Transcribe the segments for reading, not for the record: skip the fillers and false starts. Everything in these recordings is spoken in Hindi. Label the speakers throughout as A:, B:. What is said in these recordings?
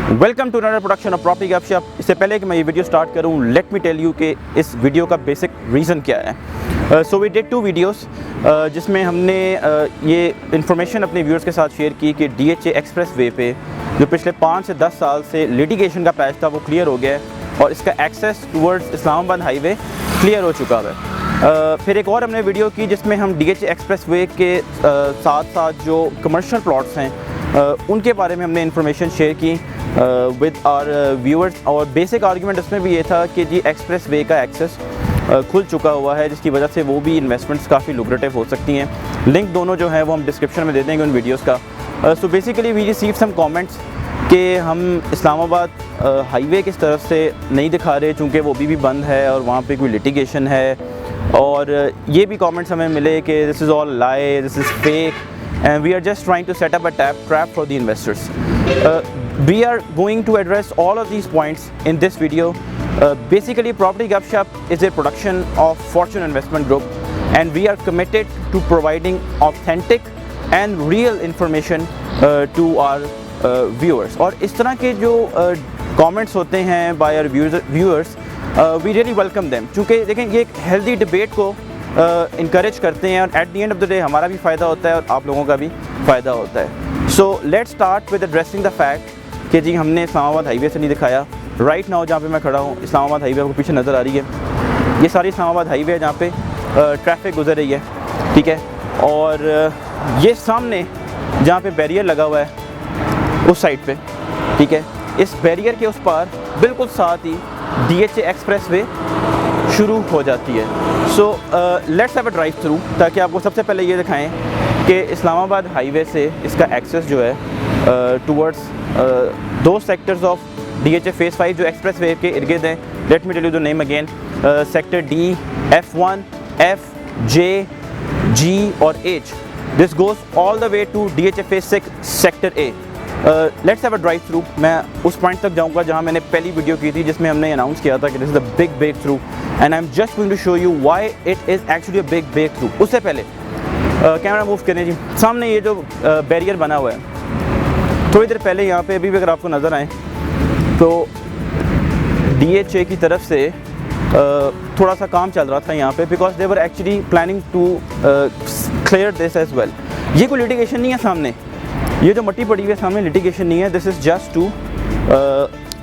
A: Welcome to another production of property Gupshup. इससे पहले कि मैं ये वीडियो स्टार्ट करूँ, लेट मी टेल यू कि इस वीडियो का बेसिक रीज़न क्या है। सो वी डिड 2 वीडियोस जिसमें हमने ये इन्फॉर्मेशन अपने व्यूअर्स के साथ शेयर की कि DHA एक्सप्रेस वे पे जो पिछले 5 से 10 साल से लिटिगेशन का पैच था वो क्लियर हो गया है और इसका access towards Islamabad highway clear हो चुका है। फिर एक और हमने वीडियो की जिसमें हम DHA एक्सप्रेस वे के साथ साथ जो कमर्शियल प्लॉट्स हैं उनके बारे में हमने इन्फॉर्मेशन शेयर की विद आवर व्यूअर्स। और बेसिक आर्गुमेंट उसमें भी ये था कि जी एक्सप्रेस वे का एक्सेस खुल चुका हुआ है, जिसकी वजह से वो भी इन्वेस्टमेंट्स काफ़ी लुक्रेटिव हो सकती हैं। लिंक दोनों जो है वो हम डिस्क्रिप्शन में दे देंगे उन वीडियोस का। So basically we receive some comments कि हम इस्लामाबाद हाईवे किस तरफ से नहीं दिखा रहे चूँकि वो भी बंद है और वहाँ पे कोई लिटिगेशन है। और ये भी कमेंट्स हमें मिले कि this is all lie, this is fake and we are just trying to set up a trap for the investors. We are going to address all of these points in this video. Basically, Property Gupshup is a production of Fortune Investment Group and we are committed to providing authentic and real information to our viewers. और इस तरह के जो comments होते हैं by our viewers, we really welcome them. चूँकि देखें ये एक healthy debate को इंकरेज करते हैं और at the end of the day हमारा भी फ़ायदा होता है और आप लोगों का भी फ़ायदा होता है। So let's start with addressing the fact कि जी हमने इस्लामाबाद हाईवे से नहीं दिखाया। राइट नाउ जहाँ पे मैं खड़ा हूँ इस्लामाबाद हाईवे आपको पीछे नज़र आ रही है, ये सारी इस्लामाबाद हाईवे है जहाँ पे ट्रैफिक गुजर रही है, ठीक है। और ये सामने जहाँ पे बैरियर लगा हुआ है उस साइड पे, ठीक है, इस बैरियर के उस पार बिल्कुल साथ ही DHA एक्सप्रेस वे शुरू हो जाती है। So let's have a drive through ताकि आपको सबसे पहले ये दिखाएं कि इस्लामाबाद हाईवे से इसका एक्सेस जो है towards 2 sectors of DHA phase 5 जो एक्सप्रेस वे के इर्द गिर्द हैं। Let me tell you the name again, sector D, F1, F, J, G और H। This goes all the way to DHA phase 6 sector A। Let's have a drive through. मैं उस पॉइंट तक जाऊंगा जहां मैंने पहली वीडियो की थी जिसमें हमने अनाउंस किया था कि this is the big breakthrough and I am just going to show you why it is actually a big breakthrough. उससे पहले कैमरा मूव करें जी। सामने ये जो बैरियर बना हुआ है, थोड़ी देर पहले यहाँ पे अभी भी अगर आपको नज़र आए तो DHA की तरफ से थोड़ा सा काम चल रहा था यहाँ पे, because they were actually planning to clear this as well. ये कोई लिटिगेशन नहीं है सामने, ये जो मट्टी पड़ी हुई है सामने लिटिगेशन नहीं है। दिस इज़ जस्ट टू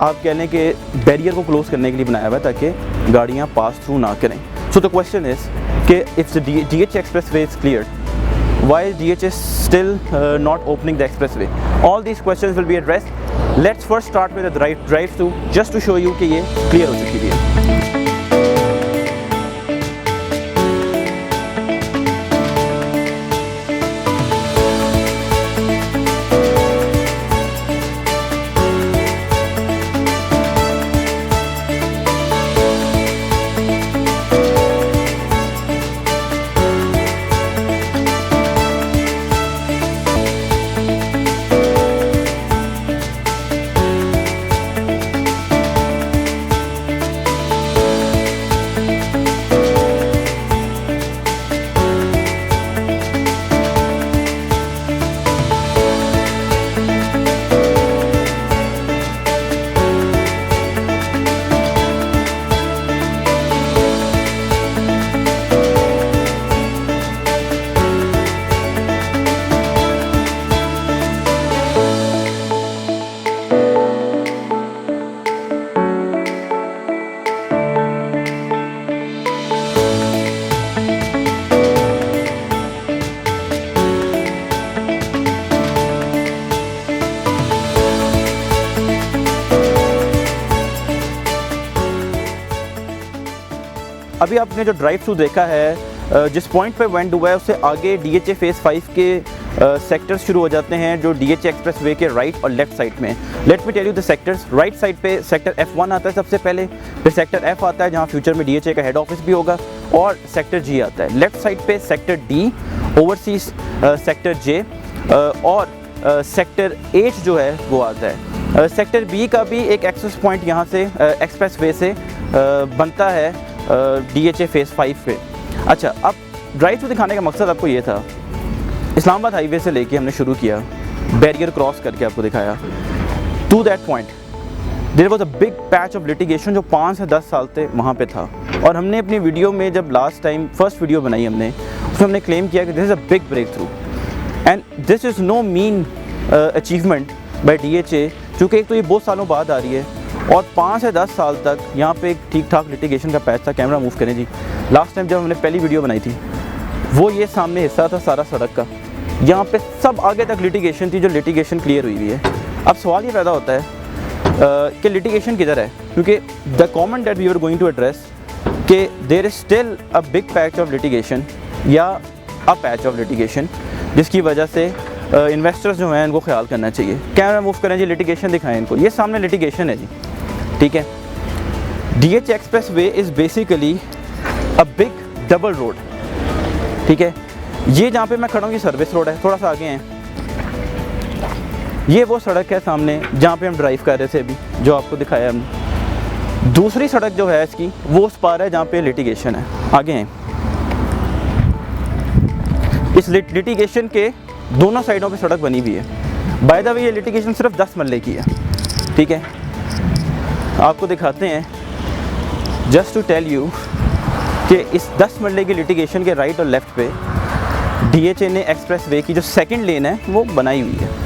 A: आप कह लें कि बैरियर को क्लोज करने के लिए बनाया हुआ है ताकि गाड़ियाँ पास थ्रू ना करें। सो द क्वेश्चन इज़ कि if the DHA expressway is clear, why is DHA still not opening the expressway? All these questions will be addressed. Let's first start with the drive through just to show you कि ये क्लियर हो चुकी है। अभी आपने जो ड्राइव थ्रू देखा है, जिस पॉइंट पे वेंट हुआ है उससे आगे DHA फेज़ 5 के सेक्टर्स शुरू हो जाते हैं जो DHA एक्सप्रेस वे के राइट और लेफ्ट साइड में। Let me tell you the sectors. Right side पे सेक्टर F1 आता है सबसे पहले, फिर सेक्टर F आता है जहाँ फ्यूचर में DHA का हेड ऑफिस भी होगा, और सेक्टर G आता है। लेफ्ट साइड पे sector D, overseas sector J और सेक्टर H जो है वो आता है। सेक्टर B का भी एक एक्सेस पॉइंट यहाँ से एक्सप्रेस वे से बनता है DHA फेज़ 5 पे। अच्छा, अब ड्राइव थ्रू दिखाने का मकसद आपको ये था, इस्लामाबाद हाईवे से लेके हमने शुरू किया, बैरियर क्रॉस करके आपको दिखाया, to that point there was a big patch of litigation जो 5 से 10 साल से वहाँ पे था। और हमने अपनी वीडियो में जब लास्ट टाइम फर्स्ट वीडियो बनाई हमने, उसमें हमने क्लेम किया कि this is a big breakthrough and this is no mean achievement by DHA, चूँकि एक तो ये बहुत सालों बाद आ रही है और 5 से 10 साल तक यहाँ पे एक ठीक ठाक लिटिगेशन का पैच था। कैमरा मूव करें जी। लास्ट टाइम जब हमने पहली वीडियो बनाई थी वो ये सामने हिस्सा था सारा सड़क का, यहाँ पे सब आगे तक लिटिगेशन थी जो लिटिगेशन क्लियर हुई है। अब सवाल ये पैदा होता है कि लिटिगेशन किधर है, क्योंकि the common that we are going to address कि there is still a big patch of litigation या अ पैच ऑफ लिटिगेशन, जिसकी वजह से इन्वेस्टर्स जो हैं इनको ख्याल करना चाहिए। कैमरा मूव करें जी, लिटिगेशन दिखाएं इनको। ये सामने लिटिगेशन है जी, ठीक है। DHA expressway is basically a big double road, ठीक है। ये जहाँ पे मैं खड़ा हूँ ये सर्विस रोड है, थोड़ा सा आगे हैं। ये वो सड़क है सामने जहाँ पे हम ड्राइव कर रहे थे अभी, जो आपको दिखाया हमने। दूसरी सड़क जो है इसकी वो उस पार है जहाँ पे लिटिगेशन है, आगे हैं। इस लिटिगेशन के दोनों साइडों पे सड़क बनी हुई है। बाय द वे ये लिटिगेशन सिर्फ 10 मरले की है, ठीक है। आपको दिखाते हैं जस्ट टू टेल यू कि इस 10 मरले की लिटिगेशन के राइट और लेफ़्ट पे DHA ने एक्सप्रेस वे की जो सेकंड लेन है वो बनाई हुई है।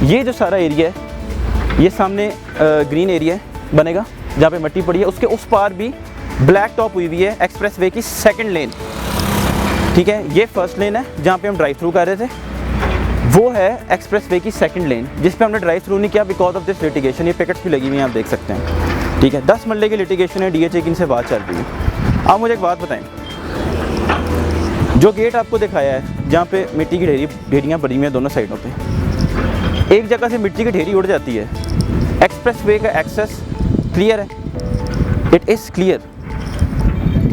A: ये जो सारा एरिया है ये सामने ग्रीन एरिया बनेगा जहाँ पे मिट्टी पड़ी है, उसके उस पार भी ब्लैक टॉप हुई हुई है एक्सप्रेस वे की सेकंड लेन, ठीक है। ये फर्स्ट लेन है जहाँ पे हम ड्राइव थ्रू कर रहे थे, वो है एक्सप्रेस वे की सेकंड लेन जिस पे हमने ड्राइव थ्रू नहीं किया बिकॉज ऑफ दिस लिटिगेशन। ये पैकेट्स भी लगी हुई हैं, आप देख सकते हैं, ठीक है। 10 मरले की लिटिगेशन है, DHA की इनसे बात चल रही है। आप मुझे एक बात बताएं, जो गेट आपको दिखाया है जहाँ पे मिट्टी की ढेरियाँ पड़ी हुई हैं दोनों साइडों पे, एक जगह से मिट्टी की ढेरी उड़ जाती है, एक्सप्रेस वे का एक्सेस क्लियर है, it is clear.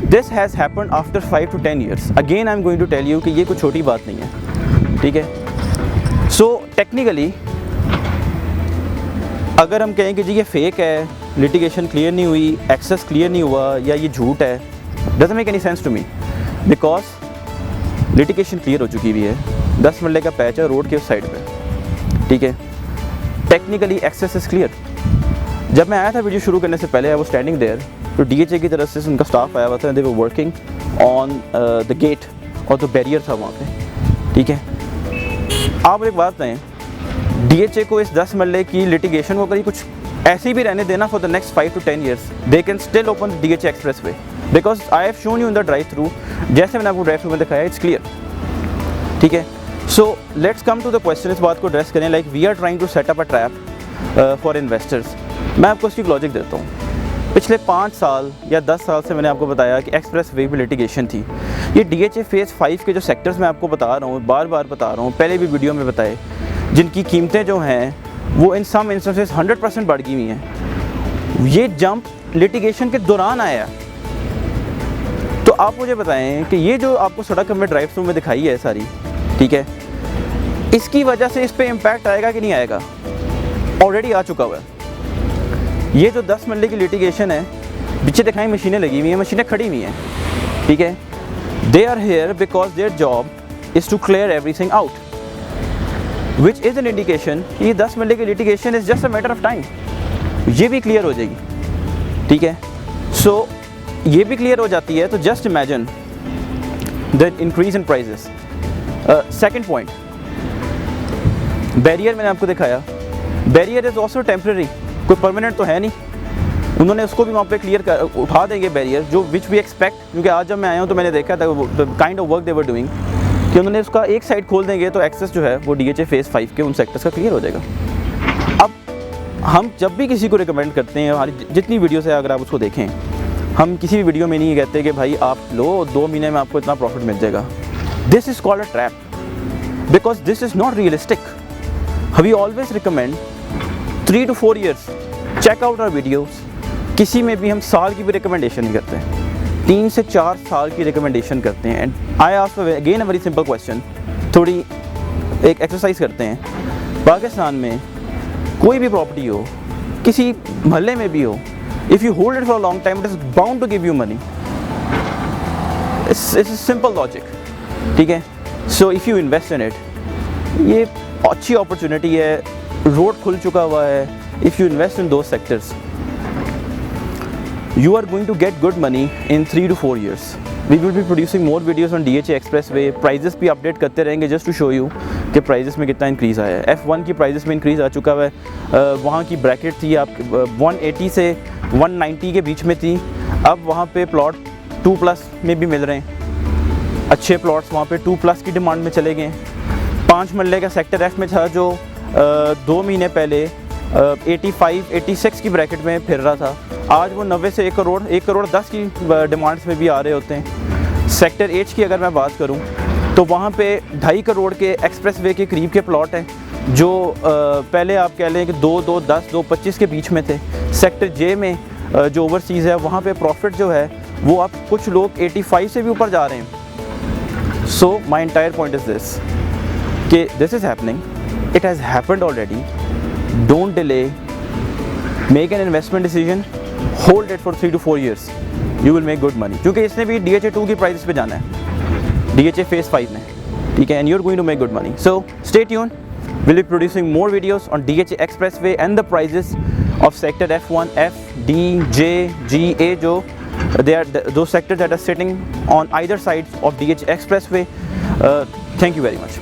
A: This has happened after 5 to 10 years। Again I am going to tell you कि ये कोई छोटी बात नहीं है, ठीक है। सो टेक्निकली अगर हम कहें कि जी ये फेक है, लिटिगेशन क्लियर नहीं हुई, एक्सेस क्लियर नहीं हुआ, या ये झूठ है, doesn't make any sense to me, because litigation clear हो चुकी हुई है। 10 मरले का पैच है रोड के उस साइड पे, ठीक है। Technically access is clear. जब मैं आया था वीडियो शुरू करने से पहले आई वाज स्टैंडिंग देयर, तो DHA की तरफ से उनका स्टाफ आया हुआ था, they were working on the gate और जो बैरियर था वहाँ पे, ठीक है। आप एक बात बताएं, DHA को इस 10 मरले की लिटिगेशन को कहीं कुछ ऐसे भी रहने देना for the next 5 to 10 years, they can still open DHA express way, because I have shown you in the drive through, जैसे मैंने आपको ड्राइव थ्रू में दिखाया, इट्स क्लियर, ठीक है। So let's come to the question. इस बात को एड्रेस करें, like we are trying to set up a trap for investors. मैं आपको इसकी लॉजिक देता हूँ। पिछले 5 साल या 10 साल से मैंने आपको बताया कि एक्सप्रेस वे पे लिटिगेशन थी। ये DHA फेज़ 5 के जो सेक्टर्स मैं आपको बता रहा हूँ, बार बार बता रहा हूँ, पहले भी वीडियो में बताए, जिनकी कीमतें जो हैं वो इन सम इंस्टेंसेस 100% बढ़ गई हुई हैं। ये जंप लिटिगेशन के दौरान आया। तो आप मुझे बताएं कि ये जो आपको सड़क हमें ड्राइव थ्रू में दिखाई है सारी, ठीक है, इसकी वजह से इस पे इम्पैक्ट आएगा कि नहीं आएगा? ऑलरेडी आ चुका हुआ है। ये जो 10 मरले की लिटिगेशन है, पीछे दिखाई मशीनें लगी हुई हैं, मशीनें खड़ी हुई हैं, ठीक है। They are here because their job is to clear everything out, which is an indication ये 10 मरले की litigation is just a matter of time, ये भी क्लियर हो जाएगी, ठीक है। सो ये भी क्लियर हो जाती है तो just imagine the increase in prices. Second point, barrier मैंने आपको दिखाया, बैरियर इज़ ऑल्सो टेम्प्रेरी, कोई परमानेंट तो है नहीं। उन्होंने उसको भी वहाँ पे क्लियर कर उठा देंगे बैरियर, जो विच वी एक्सपेक्ट, क्योंकि आज जब मैं आया हूँ तो मैंने देखा था the kind of work they were doing कि उन्होंने उसका एक साइड खोल देंगे तो एक्सेस जो है वो DHA फेज़ 5 के उन सेक्टर्स का क्लियर हो जाएगा। अब हम जब भी किसी को रिकमेंड करते हैं, हमारी जितनी वीडियोस है अगर आप उसको देखें, हम किसी भी वीडियो में नहीं कहते कि भाई आप लो 2 महीने में आपको इतना प्रॉफिट मिल जाएगा। This is called a trap because this is not realistic. We always recommend 3 to 4 years, check out our videos. किसी में भी हम साल की भी रिकमेंडेशन नहीं करते, 3 से 4 साल की रिकमेंडेशन करते हैं। And I ask again a very simple question, थोड़ी एक एक्सरसाइज करते हैं। पाकिस्तान में कोई भी प्रॉपर्टी हो, किसी मोहल्ले में भी हो, if you hold it for a long time it is bound to give you money. It's simple logic, ठीक है। So if you invest in it, ये अच्छी अपॉर्चुनिटी है, रोड खुल चुका हुआ है. If you invest in those sectors you are going to get good money in 3 to 4 years. We will be producing more videos on DHA Expressway. Prices भी अपडेट करते रहेंगे just to show you कि prices में कितना इंक्रीज़ आया है. F1 की prices में इंक्रीज़ आ चुका है. वहाँ की ब्रैकेट थी आप 180 से 190 के बीच में थी. अब वहाँ पे प्लॉट 2+ में भी मिल रहे हैं. अच्छे प्लॉट्स वहाँ पे 2+ की डिमांड में चले गए. 5 मरले का सेक्टर F में था जो 2 महीने पहले 85-86 की ब्रैकेट में फिर रहा था. आज वो 90 से 1 करोड़ 10 की डिमांड्स में भी आ रहे होते हैं. सेक्टर H की अगर मैं बात करूं तो वहाँ पे 2.5 करोड़ के एक्सप्रेसवे के करीब के प्लॉट हैं जो पहले आप कह लें कि 2-10, 2-25 के बीच में थे. सेक्टर J में जो ओवरसीज़ है वहाँ पे प्रॉफिट जो है वो आप कुछ लोग 85 से भी ऊपर जा रहे हैं. So my entire point is this कि this is happening, it has happened already. Don't delay, make an investment decision, hold it for 3 to 4 years. You will make good money. क्योंकि इसने भी DHA 2 की प्राइस पे जाना है, DHA phase 5 में, ठीक है, and you're going to make good money. So stay tuned. We'll be producing more videos on DHA Expressway and the prices of sector F1, F, D, J, G, A जो they are those sectors that are sitting on either sides of DHA Expressway. Thank you very much.